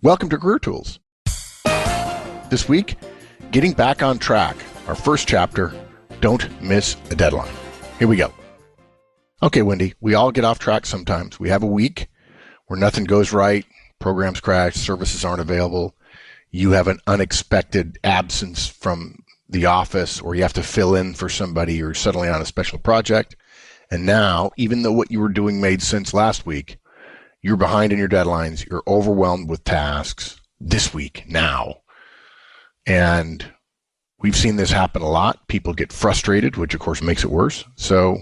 Welcome to Career Tools. This week, getting back on track. Our first chapter, Don't Miss a Deadline. Here we go. Okay, Wendy, we all get off track sometimes. We have a week where nothing goes right, programs crash, services aren't available. You have an unexpected absence from the office, or you have to fill in for somebody, or suddenly on a special project. And now, even though what you were doing made sense last week, you're behind in your deadlines, you're overwhelmed with tasks this week, now. And we've seen this happen a lot. People get frustrated, which of course makes it worse. So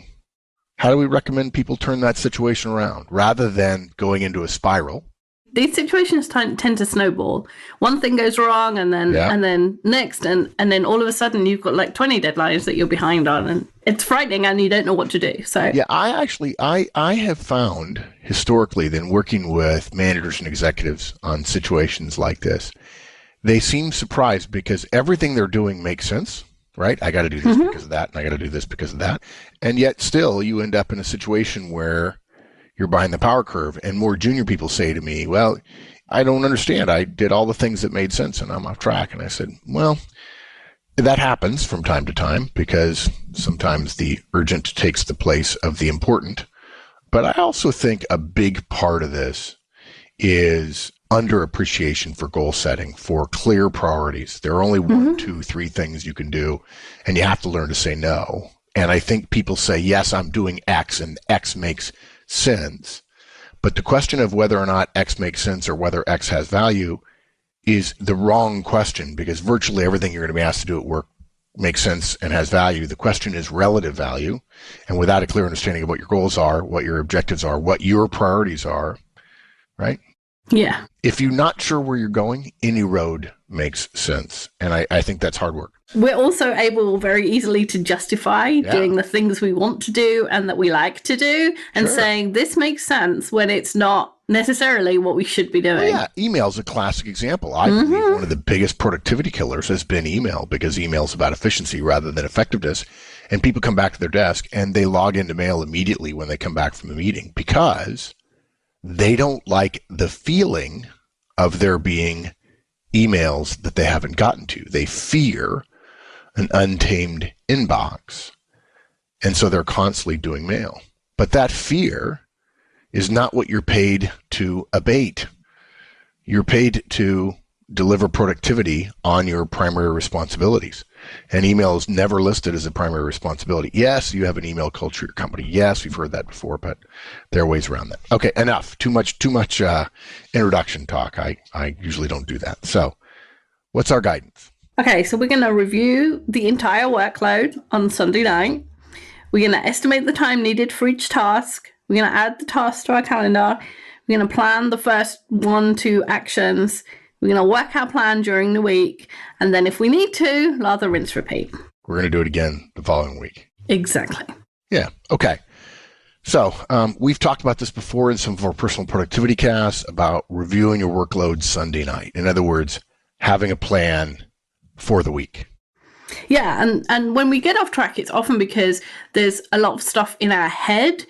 how do we recommend people turn that situation around rather than going into a spiral? These situations tend to snowball. One thing goes wrong and then next, and then all of a sudden you've got like 20 deadlines that you're behind on, and it's frightening and you don't know what to do. So yeah, I have found historically that in working with managers and executives on situations like this, they seem surprised because everything they're doing makes sense, right? I got to do this because of that, and I got to do this because of that. And yet still you end up in a situation where you're behind the power curve, and more junior people say to me, well, I don't understand. I did all the things that made sense and I'm off track. And I said, well, that happens from time to time because sometimes the urgent takes the place of the important. But I also think a big part of this is underappreciation for goal setting, for clear priorities. There are only 1, 2, 3 things you can do, and you have to learn to say no. And I think people say, yes, I'm doing X, and X makes sense. But the question of whether or not X makes sense or whether X has value is the wrong question, because virtually everything you're going to be asked to do at work makes sense and has value. The question is relative value. And without a clear understanding of what your goals are, what your objectives are, what your priorities are, right? Yeah. If you're not sure where you're going, any road makes sense. And I think that's hard work. We're also able very easily to justify doing the things we want to do and that we like to do, and saying this makes sense when it's not necessarily what we should be doing. Well, yeah, email's a classic example. I believe one of the biggest productivity killers has been email, because email's about efficiency rather than effectiveness. And people come back to their desk and they log into mail immediately when they come back from a meeting because they don't like the feeling of there being emails that they haven't gotten to. They fear an untamed inbox. And so they're constantly doing mail. But that fear is not what you're paid to abate. You're paid to deliver productivity on your primary responsibilities. And email is never listed as a primary responsibility. Yes, you have an email culture at your company. Yes, we've heard that before, but there are ways around that. Okay, enough. Too much introduction talk. I usually don't do that. So what's our guidance? Okay, so we're going to review the entire workload on Sunday night. We're going to estimate the time needed for each task. We're going to add the tasks to our calendar. We're going to plan the first 1, 2 actions. We're going to work our plan during the week. And then if we need to, lather, rinse, repeat. We're going to do it again the following week. Exactly. Yeah. Okay. So we've talked about this before in some of our personal productivity casts about reviewing your workload Sunday night. In other words, having a plan for the week. Yeah. And when we get off track, it's often because there's a lot of stuff in our head,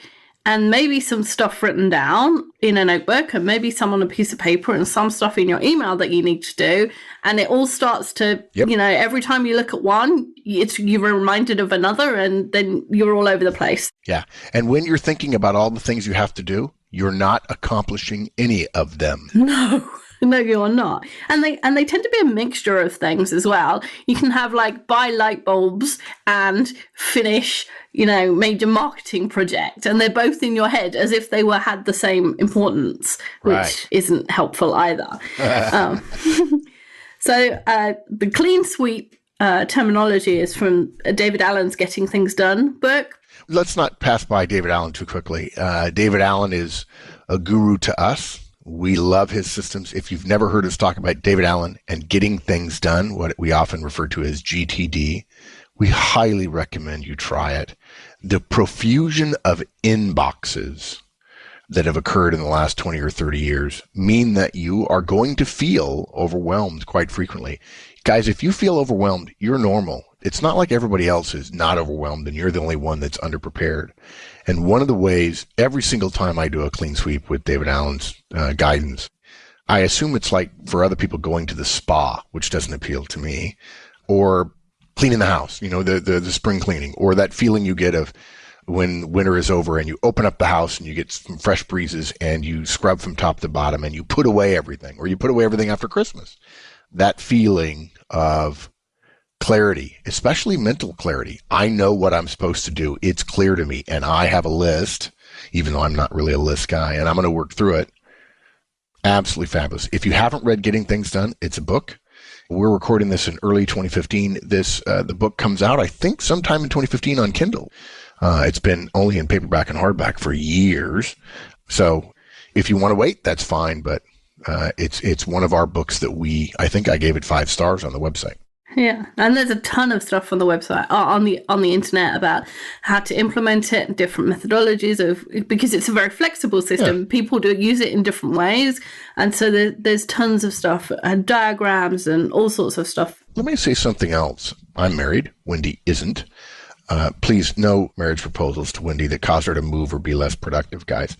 and maybe some stuff written down in a notebook, and maybe some on a piece of paper, and some stuff in your email that you need to do. And it all starts to, every time you look at one, you're reminded of another, and then you're all over the place. Yeah. And when you're thinking about all the things you have to do, you're not accomplishing any of them. No, you're not. And they tend to be a mixture of things as well. You can have like buy light bulbs and finish, major marketing project, and they're both in your head as if they had the same importance, which isn't helpful either. So the clean sweep terminology is from David Allen's Getting Things Done book. Let's not pass by David Allen too quickly. David Allen is a guru to us. We love his systems. If you've never heard us talk about David Allen and Getting Things Done, what we often refer to as GTD, we highly recommend you try it. The profusion of inboxes that have occurred in the last 20 or 30 years mean that you are going to feel overwhelmed quite frequently. Guys, if you feel overwhelmed, you're normal. It's not like everybody else is not overwhelmed and you're the only one that's underprepared. And one of the ways, every single time I do a clean sweep with David Allen's guidance, I assume it's like for other people going to the spa, which doesn't appeal to me, or cleaning the house, the spring cleaning, or that feeling you get of when winter is over and you open up the house and you get some fresh breezes and you scrub from top to bottom and you put away everything, or you put away everything after Christmas. That feeling of clarity, especially mental clarity. I know what I'm supposed to do. It's clear to me, and I have a list, even though I'm not really a list guy, and I'm going to work through it. Absolutely fabulous. If you haven't read Getting Things Done, it's a book. We're recording this in early 2015. The book comes out, I think, sometime in 2015 on Kindle. It's been only in paperback and hardback for years. So if you want to wait, that's fine. But it's one of our books that I think I gave it 5 stars on the website. Yeah, and there's a ton of stuff on the website, on the internet, about how to implement it, different methodologies because it's a very flexible system. Yeah. People do use it in different ways, and so there's tons of stuff and diagrams and all sorts of stuff. Let me say something else. I'm married. Wendy isn't. Please, no marriage proposals to Wendy that cause her to move or be less productive, guys.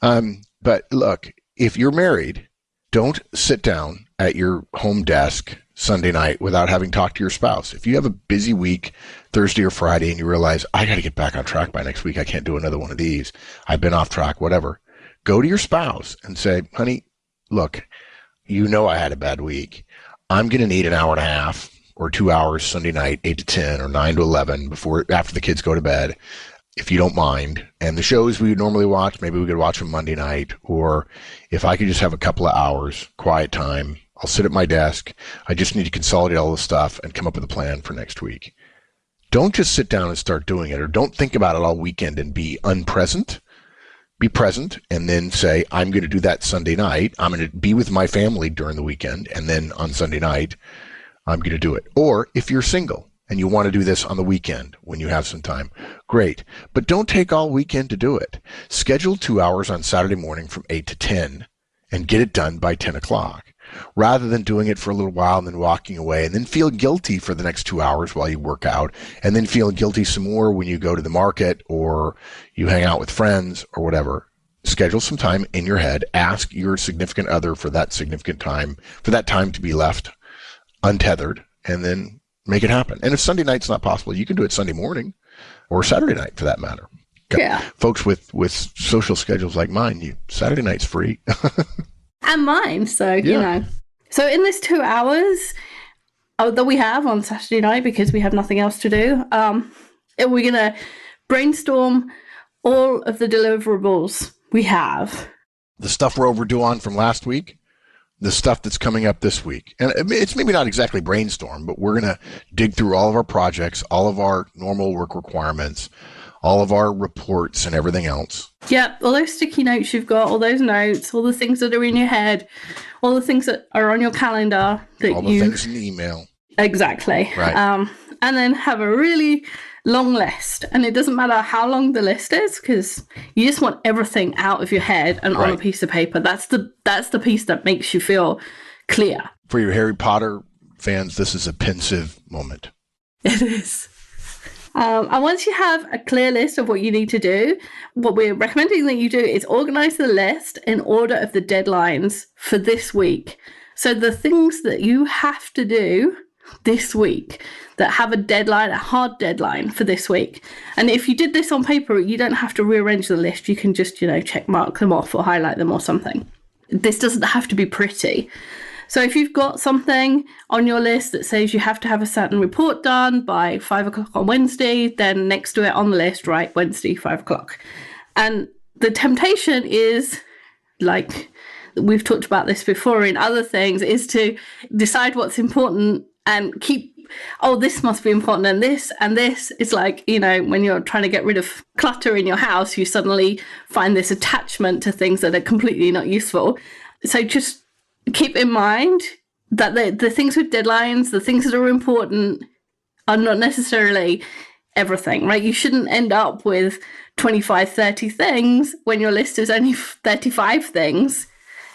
But look, if you're married, don't sit down at your home desk Sunday night without having talked to your spouse. If you have a busy week, Thursday or Friday, and you realize, I got to get back on track by next week, I can't do another one of these, I've been off track, whatever, go to your spouse and say, honey, look, I had a bad week. I'm going to need an hour and a half or 2 hours Sunday night, 8 to 10 or 9 to 11 after the kids go to bed, if you don't mind. And the shows we would normally watch, maybe we could watch them Monday night, or if I could just have a couple of hours quiet time, I'll sit at my desk. I just need to consolidate all the stuff and come up with a plan for next week. Don't just sit down and start doing it, or don't think about it all weekend and be unpresent. Be present and then say, I'm going to do that Sunday night. I'm going to be with my family during the weekend, and then on Sunday night, I'm going to do it. Or if you're single and you want to do this on the weekend when you have some time, great. But don't take all weekend to do it. Schedule 2 hours on Saturday morning from 8 to 10 and get it done by 10 o'clock. Rather than doing it for a little while and then walking away and then feel guilty for the next 2 hours while you work out, and then feel guilty some more when you go to the market or you hang out with friends or whatever. Schedule some time in your head. Ask your significant other for that time to be left untethered, and then make it happen. And if Sunday night's not possible, you can do it Sunday morning or Saturday night for that matter. Yeah. Folks with social schedules like mine, Saturday night's free. And mine, so, So in this 2 hours that we have on Saturday night, because we have nothing else to do, we're going to brainstorm all of the deliverables we have. The stuff we're overdue on from last week, the stuff that's coming up this week. And it's maybe not exactly brainstorm, but we're going to dig through all of our projects, all of our normal work requirements, all of our reports and everything else. Yeah, all those sticky notes you've got, all those notes, all the things that are in your head, all the things that are on your calendar. All the things in the email. Exactly. Right. And then have a really long list. And it doesn't matter how long the list is, because you just want everything out of your head and on a piece of paper. That's the piece that makes you feel clear. For your Harry Potter fans, this is a pensive moment. It is. And once you have a clear list of what you need to do, what we're recommending that you do is organize the list in order of the deadlines for this week. So the things that you have to do this week that have a deadline, a hard deadline for this week. And if you did this on paper, you don't have to rearrange the list. You can just, check mark them off or highlight them or something. This doesn't have to be pretty. So if you've got something on your list that says you have to have a certain report done by 5 o'clock on Wednesday, then next to it on the list, write Wednesday, 5 o'clock. And the temptation is, like we've talked about this before in other things, is to decide what's important and keep, this must be important, and this. It's like, when you're trying to get rid of clutter in your house, you suddenly find this attachment to things that are completely not useful. So just keep in mind that the things with deadlines, the things that are important, are not necessarily everything, right? You shouldn't end up with 25, 30 things when your list is only 35 things.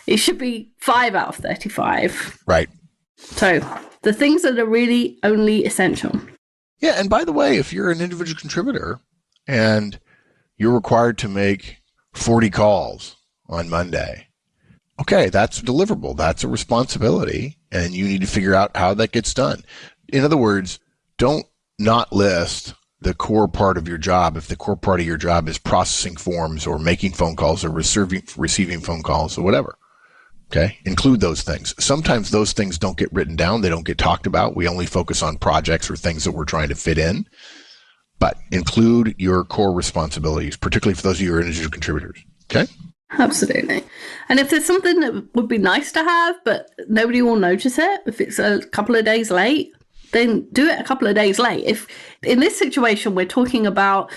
It should be 5 out of 35. Right. So the things that are really only essential. Yeah, and by the way, if you're an individual contributor and you're required to make 40 calls on Monday, Okay, that's a deliverable. That's a responsibility, and you need to figure out how that gets done. In other words, don't not list the core part of your job if the core part of your job is processing forms or making phone calls or receiving phone calls or whatever. Okay, include those things. Sometimes those things don't get written down. They don't get talked about. We only focus on projects or things that we're trying to fit in. But include your core responsibilities, particularly for those of you who are individual contributors. Okay? Absolutely. And if there's something that would be nice to have, but nobody will notice it, if it's a couple of days late, then do it a couple of days late. If in this situation, we're talking about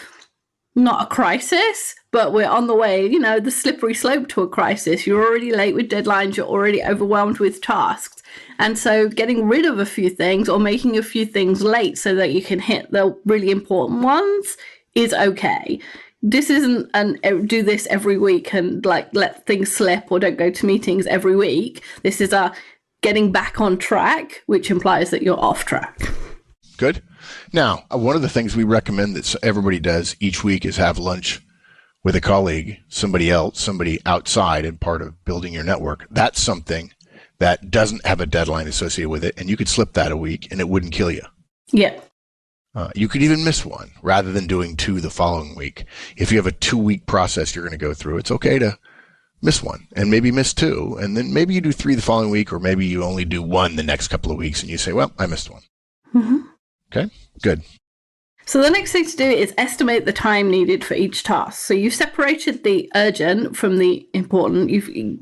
not a crisis, but we're on the way, the slippery slope to a crisis. You're already late with deadlines. You're already overwhelmed with tasks. And so getting rid of a few things or making a few things late so that you can hit the really important ones is okay. This isn't do this every week and let things slip or don't go to meetings every week. This is a getting back on track, which implies that you're off track. Good. Now, one of the things we recommend that everybody does each week is have lunch with a colleague, somebody else, somebody outside and part of building your network. That's something that doesn't have a deadline associated with it, and you could slip that a week and it wouldn't kill you. Yeah. You could even miss one rather than doing 2 the following week. If you have a 2-week process you're going to go through, it's okay to miss one and maybe miss 2, and then maybe you do 3 the following week, or maybe you only do 1 the next couple of weeks and you say, well, I missed one. Mm-hmm. Okay, good. So the next thing to do is estimate the time needed for each task. So you've separated the urgent from the important.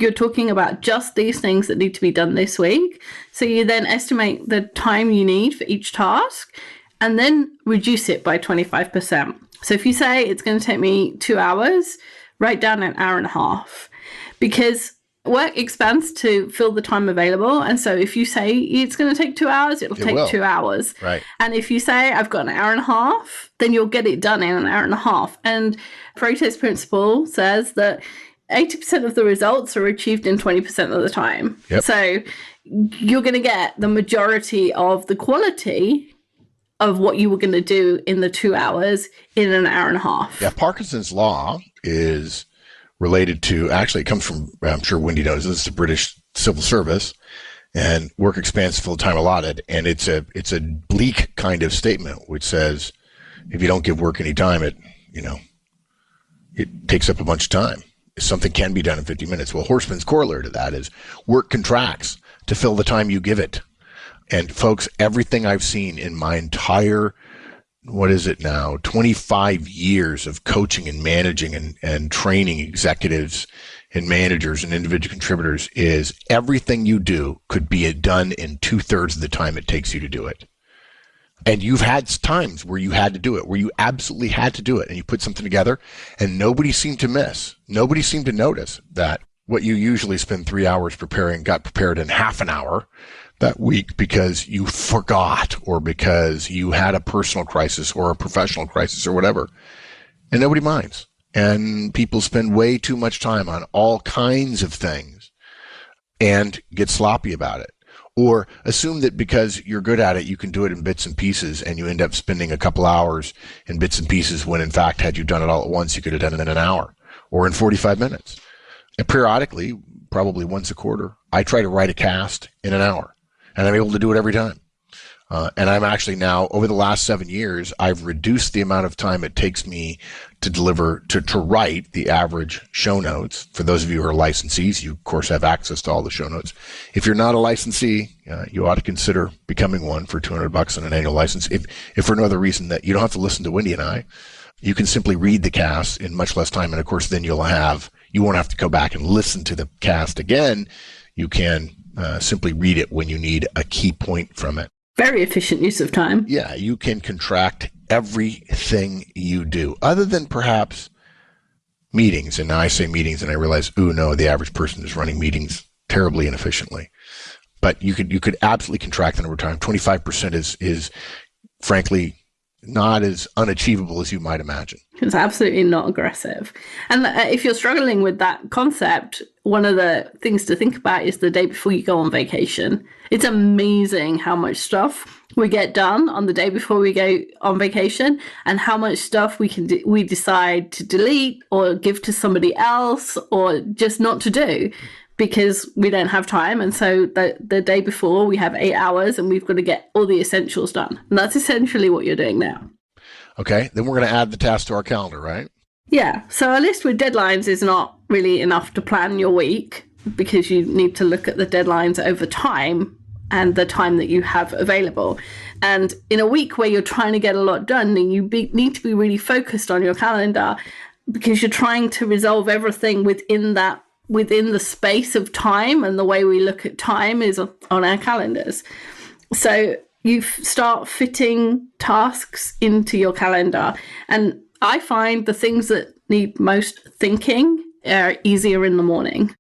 You're talking about just these things that need to be done this week. So you then estimate the time you need for each task and then reduce it by 25%. So if you say it's going to take me 2 hours, write down an hour and a half, because work expands to fill the time available. And so if you say it's going to take 2 hours, it'll take 2 hours. Right. And if you say I've got an hour and a half, then you'll get it done in an hour and a half. And Pareto's principle says that 80% of the results are achieved in 20% of the time. Yep. So you're going to get the majority of the quality of what you were going to do in the 2 hours in an hour and a half. Yeah, Parkinson's law is related to, actually it comes from, I'm sure Wendy knows this, is the British civil service, and work expands to fill the time allotted. And it's a bleak kind of statement, which says if you don't give work any time, it takes up a bunch of time. Something can be done in 50 minutes. Well, Horstman's corollary to that is work contracts to fill the time you give it. And folks, everything I've seen in my entire, 25 years of coaching and managing and training executives and managers and individual contributors is everything you do could be done in 2/3 of the time it takes you to do it. And you've had times where you had to do it, where you absolutely had to do it, and you put something together and nobody seemed to miss. Nobody seemed to notice that what you usually spend 3 hours preparing got prepared in half an hour that week because you forgot or because you had a personal crisis or a professional crisis or whatever. And nobody minds. And people spend way too much time on all kinds of things and get sloppy about it. Or assume that because you're good at it, you can do it in bits and pieces, and you end up spending a couple hours in bits and pieces when, in fact, had you done it all at once, you could have done it in an hour or in 45 minutes. And periodically, probably once a quarter, I try to write a cast in an hour. And I'm able to do it every time. And I'm actually now, over the last 7 years, I've reduced the amount of time it takes me to deliver, to write the average show notes. For those of you who are licensees, you, of course, have access to all the show notes. If you're not a licensee, you ought to consider becoming one for $200 on an annual license. If for no other reason that you don't have to listen to Wendy and I, you can simply read the cast in much less time. And, of course, then you won't have to go back and listen to the cast again. You can simply read it when you need a key point from it. Very efficient use of time. Yeah, you can contract everything you do, other than perhaps meetings. And now I say meetings and I realize, the average person is running meetings terribly inefficiently. But you could absolutely contract the number of time. 25% is frankly not as unachievable as you might imagine. It's absolutely not aggressive. And if you're struggling with that concept, one of the things to think about is the day before you go on vacation. It's amazing how much stuff we get done on the day before we go on vacation, and how much stuff we decide to delete or give to somebody else or just not to do. because we don't have time. And so the day before we have 8 hours and we've got to get all the essentials done. And that's essentially what you're doing now. Okay. Then we're going to add the task to our calendar, right? Yeah. So a list with deadlines is not really enough to plan your week, because you need to look at the deadlines over time and the time that you have available. And in a week where you're trying to get a lot done, then you need to be really focused on your calendar, because you're trying to resolve everything within the space of time. And the way we look at time is on our calendars. So you start fitting tasks into your calendar. And I find the things that need most thinking are easier in the morning.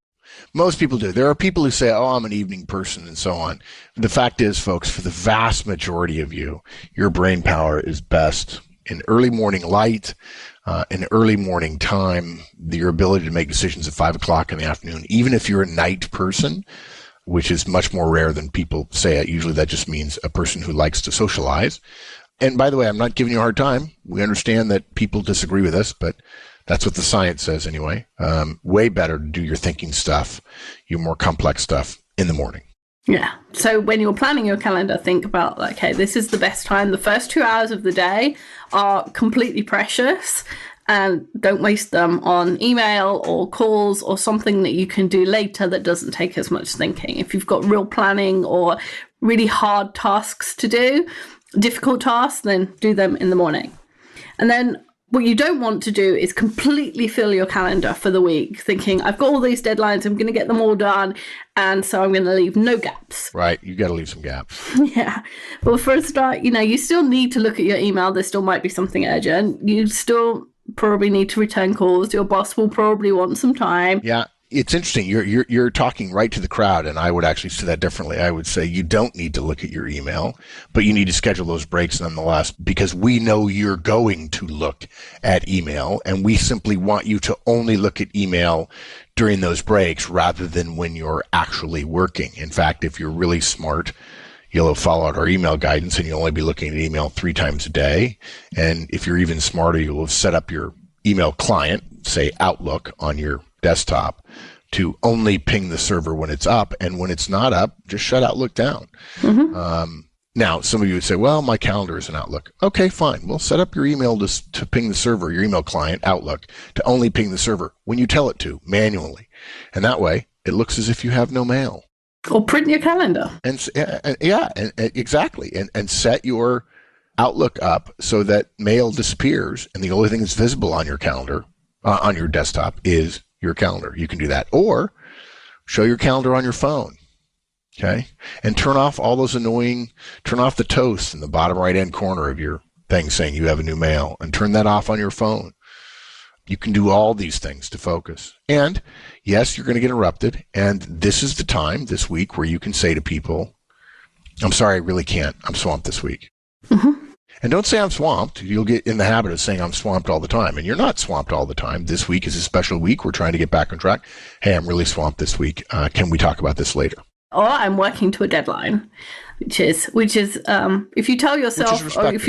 Most people do. There are people who say, oh, I'm an evening person and so on. The fact is, folks, for the vast majority of you, your brain power is best in early morning light, in early morning time, your ability to make decisions at 5 o'clock in the afternoon, even if you're a night person, which is much more rare than people say it. Usually that just means a person who likes to socialize. And by the way, I'm not giving you a hard time. We understand that people disagree with us, but that's what the science says anyway. Way better to do your thinking stuff, your more complex stuff in the morning. Yeah. So when you're planning your calendar, think about, okay, this is the best time. The first 2 hours of the day are completely precious, and don't waste them on email or calls or something that you can do later that doesn't take as much thinking. If you've got real planning or really hard tasks to do, difficult tasks, then do them in the morning. And then what you don't want to do is completely fill your calendar for the week thinking, I've got all these deadlines, I'm going to get them all done, and so I'm going to leave no gaps. Right. You got to leave some gaps. Yeah. Well, for a start, you still need to look at your email. There still might be something urgent. You still probably need to return calls. Your boss will probably want some time. Yeah. It's interesting. You're talking right to the crowd, and I would actually say that differently. I would say you don't need to look at your email, but you need to schedule those breaks nonetheless, because we know you're going to look at email, and we simply want you to only look at email during those breaks rather than when you're actually working. In fact, if you're really smart, you'll have followed our email guidance and you'll only be looking at email 3 times a day. And if you're even smarter, you'll have set up your email client, say Outlook, on your desktop to only ping the server when it's up, and when it's not up, just shut Outlook down. Mm-hmm. Now, some of you would say, well, my calendar is in Outlook. Okay, fine. Well, set up your email to ping the server, your email client, Outlook, to only ping the server when you tell it to, manually. And that way, it looks as if you have no mail. Or print your calendar. And exactly. And set your Outlook up so that mail disappears, and the only thing that's visible on your calendar, on your desktop, is your calendar. You can do that. Or show your calendar on your phone. Okay. And turn off the toast in the bottom right hand corner of your thing saying you have a new mail, and turn that off on your phone. You can do all these things to focus. And yes, you're going to get interrupted. And this is the time this week where you can say to people, I'm sorry, I really can't. I'm swamped this week. Mm-hmm. And don't say I'm swamped. You'll get in the habit of saying I'm swamped all the time. And you're not swamped all the time. This week is a special week. We're trying to get back on track. Hey, I'm really swamped this week. Can we talk about this later? Or I'm working to a deadline, which is if you tell yourself, or if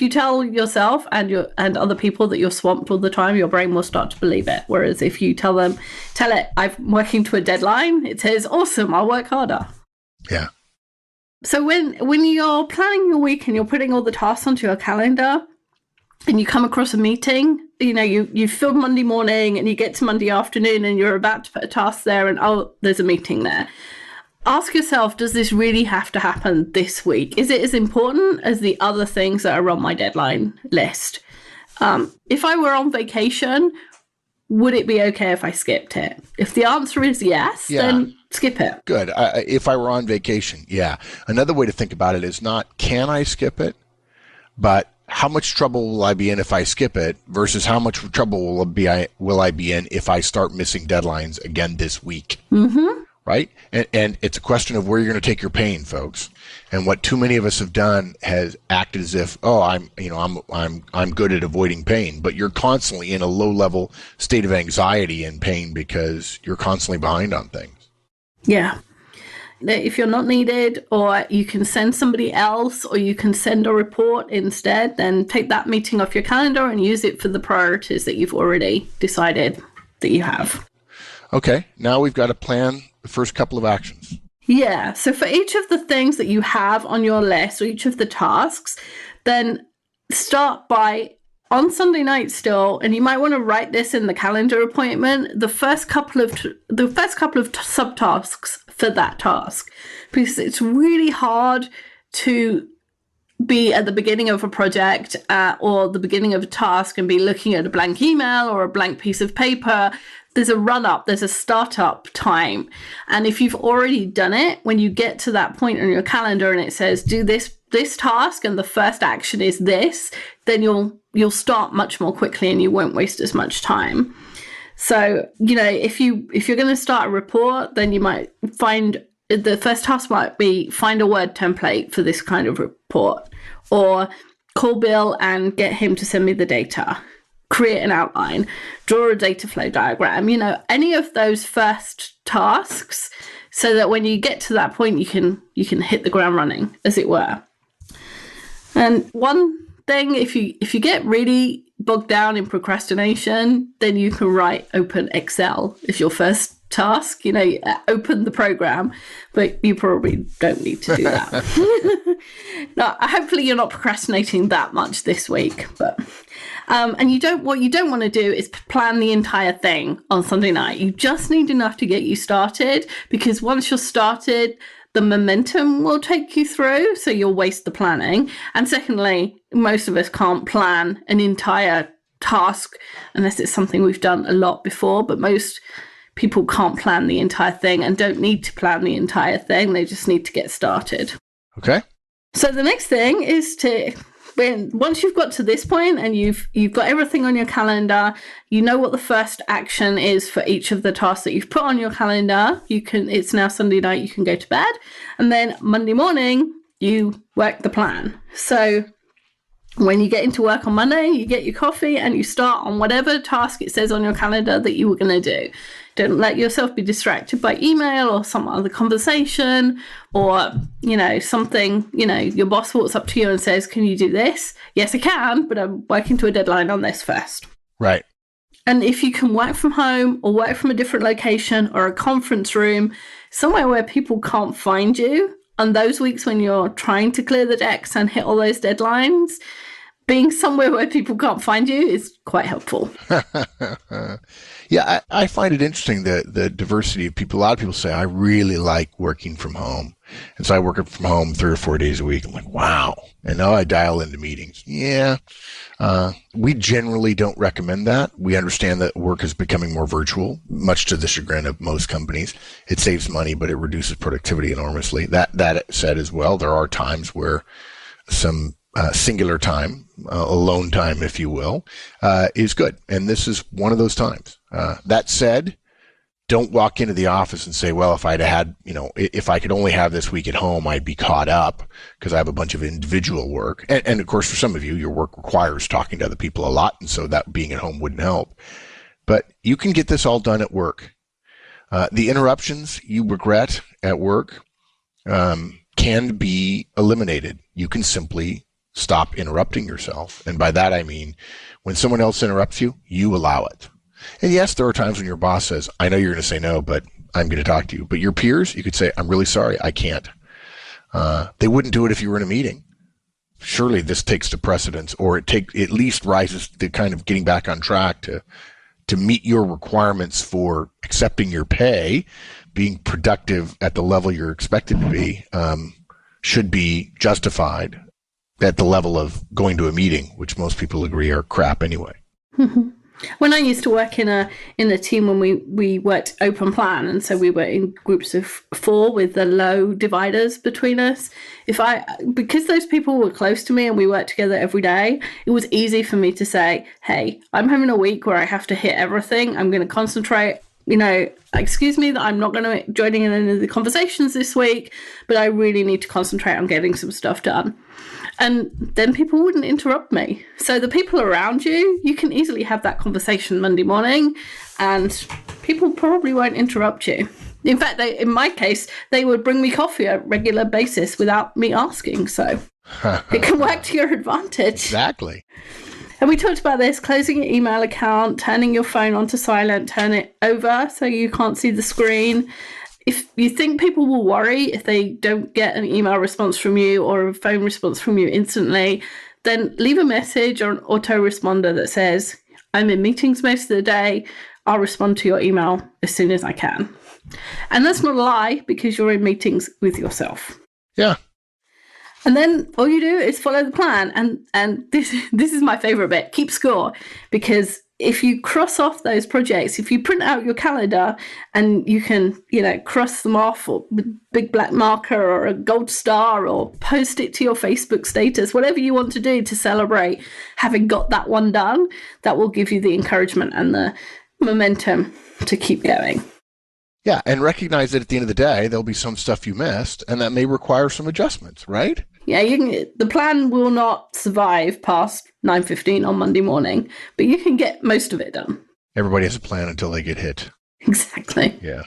you tell yourself and other people that you're swamped all the time, your brain will start to believe it. Whereas if you tell it, I'm working to a deadline, it says, awesome, I'll work harder. Yeah. So when you're planning your week and you're putting all the tasks onto your calendar, and you come across a meeting, you filled Monday morning and you get to Monday afternoon and you're about to put a task there and, oh, there's a meeting there. Ask yourself, does this really have to happen this week? Is it as important as the other things that are on my deadline list? If I were on vacation, would it be okay if I skipped it? If the answer is yes, then skip it. Good. If I were on vacation, yeah. Another way to think about it is not, can I skip it? But how much trouble will I be in if I skip it versus how much trouble will I be in if I start missing deadlines again this week? Mm-hmm. Right? And it's a question of where you're going to take your pain, folks. And what too many of us have done has acted as if, I'm good at avoiding pain, but you're constantly in a low-level state of anxiety and pain because you're constantly behind on things. Yeah. If you're not needed, or you can send somebody else, or you can send a report instead, then take that meeting off your calendar and use it for the priorities that you've already decided that you have. Okay, now we've got to plan the first couple of actions. Yeah. So for each of the things that you have on your list, or each of the tasks, then start by on Sunday night still, and you might want to write this in the calendar appointment, the first couple of subtasks for that task, because it's really hard to be at the beginning of a project or the beginning of a task and be looking at a blank email or a blank piece of paper. There's a run up, there's a startup time. And if you've already done it, when you get to that point on your calendar and it says, do this task and the first action is this, then you'll start much more quickly and you won't waste as much time. So, if you're going to start a report, then you might find the first task might be find a Word template for this kind of report, or call Bill and get him to send me the data, create an outline, draw a data flow diagram, any of those first tasks, so that when you get to that point, you can hit the ground running, as it were. And one thing, if you get really bogged down in procrastination, then you can write open Excel as your first task, open the program, but you probably don't need to do that. No, hopefully you're not procrastinating that much this week, but and what you don't want to do is plan the entire thing on Sunday night. You just need enough to get you started, because once you're started, the momentum will take you through, so you'll waste the planning. And secondly, most of us can't plan an entire task unless it's something we've done a lot before, but most people can't plan the entire thing and don't need to plan the entire thing. They just need to get started. Okay. So the next thing is once you've got to this point and you've got everything on your calendar, you know what the first action is for each of the tasks that you've put on your calendar. It's now Sunday night, you can go to bed, and then Monday morning you work the plan. So when you get into work on Monday, you get your coffee and you start on whatever task it says on your calendar that you were going to do. Don't let yourself be distracted by email or some other conversation or, something, your boss walks up to you and says, can you do this? Yes, I can, but I'm working to a deadline on this first. Right. And if you can work from home or work from a different location or a conference room, somewhere where people can't find you, on those weeks when you're trying to clear the decks and hit all those deadlines, being somewhere where people can't find you is quite helpful. Yeah, I find it interesting, the diversity of people. A lot of people say, I really like working from home. And so I work from home 3 or 4 days a week. I'm like, wow. And now I dial into meetings. Yeah. We generally don't recommend that. We understand that work is becoming more virtual, much to the chagrin of most companies. It saves money, but it reduces productivity enormously. That said as well, there are times where some singular time, alone time, if you will, is good. And this is one of those times. That said, don't walk into the office and say, well, if if I could only have this week at home, I'd be caught up because I have a bunch of individual work. And of course, for some of you, your work requires talking to other people a lot. And so that being at home wouldn't help. But you can get this all done at work. The interruptions you regret at work can be eliminated. You can simply stop interrupting yourself. And by that, I mean, when someone else interrupts you, you allow it. And yes, there are times when your boss says, I know you're going to say no, but I'm going to talk to you. But your peers, you could say, I'm really sorry, I can't. They wouldn't do it if you were in a meeting. Surely this takes the precedence, or it at least rises to kind of getting back on track to meet your requirements for accepting your pay, being productive at the level you're expected to be, should be justified at the level of going to a meeting, which most people agree are crap anyway. When I used to work in a team when we worked open plan, and so we were in groups of 4 with the low dividers between us. Because those people were close to me and we worked together every day, it was easy for me to say, hey, I'm having a week where I have to hit everything. I'm going to concentrate. Excuse me that I'm not going to joining in any of the conversations this week, but I really need to concentrate on getting some stuff done. And then people wouldn't interrupt me. So the people around you, you can easily have that conversation Monday morning and people probably won't interrupt you. In fact, in my case, they would bring me coffee on a regular basis without me asking. So it can work to your advantage. Exactly. And we talked about this, closing your email account, turning your phone onto silent, turn it over so you can't see the screen. If you think people will worry if they don't get an email response from you or a phone response from you instantly, then leave a message or an autoresponder that says, I'm in meetings most of the day. I'll respond to your email as soon as I can. And that's not a lie, because you're in meetings with yourself. Yeah. And then all you do is follow the plan. And this is my favorite bit. Keep score. Because if you cross off those projects, if you print out your calendar and you can, cross them off or with big black marker or a gold star or post it to your Facebook status, whatever you want to do to celebrate having got that one done, that will give you the encouragement and the momentum to keep going. Yeah, and recognize that at the end of the day, there'll be some stuff you missed, and that may require some adjustments, right? Yeah, the plan will not survive past 9:15 on Monday morning, but you can get most of it done. Everybody has a plan until they get hit. Exactly. Yeah.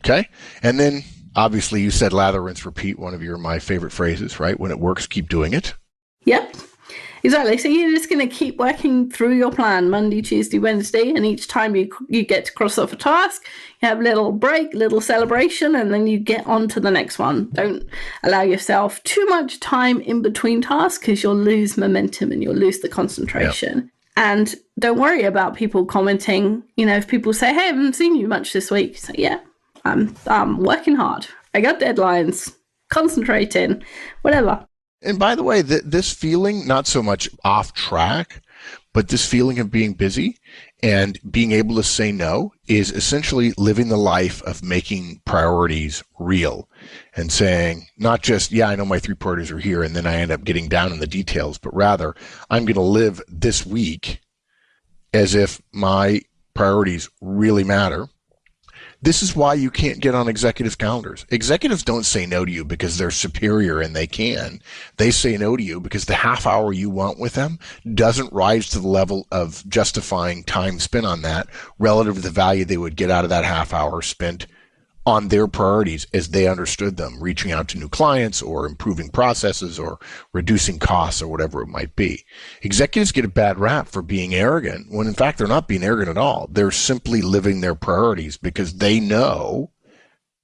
Okay. And then, obviously, you said lather, rinse, repeat, one of my favorite phrases, right? When it works, keep doing it. Yep. Exactly. So you're just going to keep working through your plan Monday, Tuesday, Wednesday, and each time you get to cross off a task, you have a little break, little celebration, and then you get on to the next one. Don't allow yourself too much time in between tasks, because you'll lose momentum and you'll lose the concentration. Yep. And don't worry about people commenting. If people say, hey, I haven't seen you much this week, say, yeah, I'm working hard. I got deadlines, concentrating, whatever. And by the way, this feeling, not so much off track, but this feeling of being busy and being able to say no is essentially living the life of making priorities real and saying not just, yeah, I know my 3 priorities are here, and then I end up getting down in the details, but rather I'm going to live this week as if my priorities really matter. This is why you can't get on executives' calendars. Executives don't say no to you because they're superior and they can. They say no to you because the half hour you want with them doesn't rise to the level of justifying time spent on that relative to the value they would get out of that half hour spent on their priorities as they understood them, reaching out to new clients or improving processes or reducing costs or whatever it might be. Executives get a bad rap for being arrogant when in fact they're not being arrogant at all. They're simply living their priorities because they know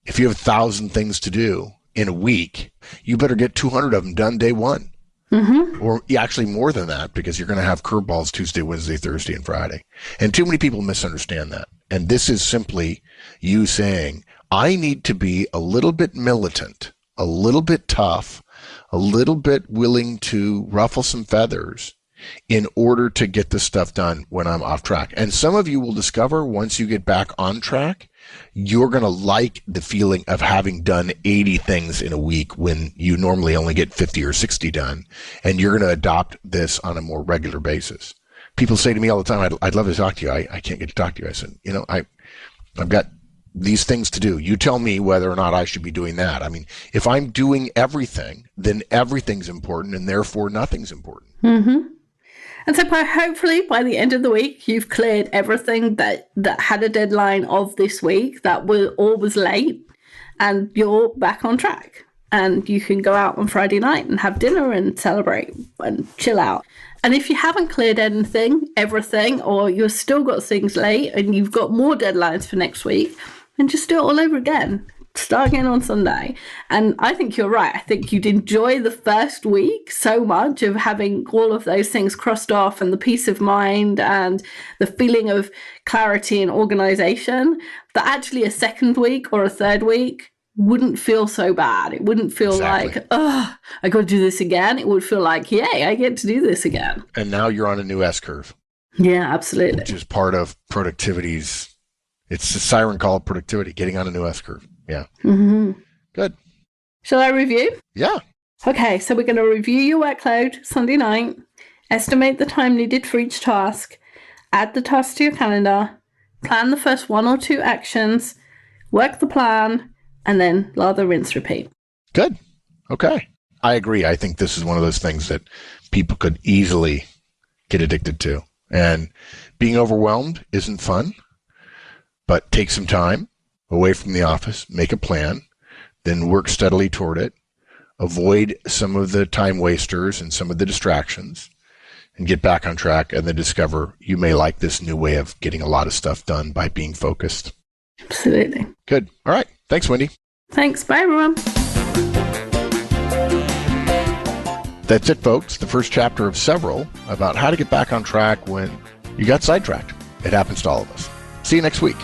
if you have 1,000 things to do in a week, you better get 200 of them done day one. Mm-hmm. Or actually more than that, because you're going to have curveballs Tuesday, Wednesday, Thursday, and Friday. And too many people misunderstand that. And this is simply you saying, I need to be a little bit militant, a little bit tough, a little bit willing to ruffle some feathers in order to get this stuff done when I'm off track. And some of you will discover once you get back on track, you're going to like the feeling of having done 80 things in a week when you normally only get 50 or 60 done. And you're going to adopt this on a more regular basis. People say to me all the time, I'd love to talk to you. I can't get to talk to you. I said, I've got these things to do. You tell me whether or not I should be doing that. I mean, if I'm doing everything, then everything's important and therefore nothing's important. Mm-hmm. And so hopefully by the end of the week, you've cleared everything that had a deadline of this week that was late, and you're back on track. And you can go out on Friday night and have dinner and celebrate and chill out. And if you haven't cleared everything, or you've still got things late and you've got more deadlines for next week, then just do it all over again. Start again on Sunday. And I think you're right. I think you'd enjoy the first week so much of having all of those things crossed off and the peace of mind and the feeling of clarity and organization, that actually a second week or a third week wouldn't feel so bad. It wouldn't feel like, oh, I got to do this again. It would feel like, yay, I get to do this again. And now you're on a new S-curve. Yeah, absolutely. Which is part of productivity's, it's the siren call of productivity, getting on a new S-curve. Yeah. Mm-hmm. Good. Shall I review? Yeah. Okay, so we're going to review your workload Sunday night, estimate the time needed for each task, add the task to your calendar, plan the first 1 or 2 actions, work the plan, and then lather, rinse, repeat. Good. Okay. I agree. I think this is one of those things that people could easily get addicted to. And being overwhelmed isn't fun, but take some time away from the office, make a plan, then work steadily toward it, avoid some of the time wasters and some of the distractions, and get back on track, and then discover you may like this new way of getting a lot of stuff done by being focused. Absolutely. Good. All right. Thanks, Wendy. Thanks. Bye, everyone. That's it, folks. The first chapter of several about how to get back on track when you got sidetracked. It happens to all of us. See you next week.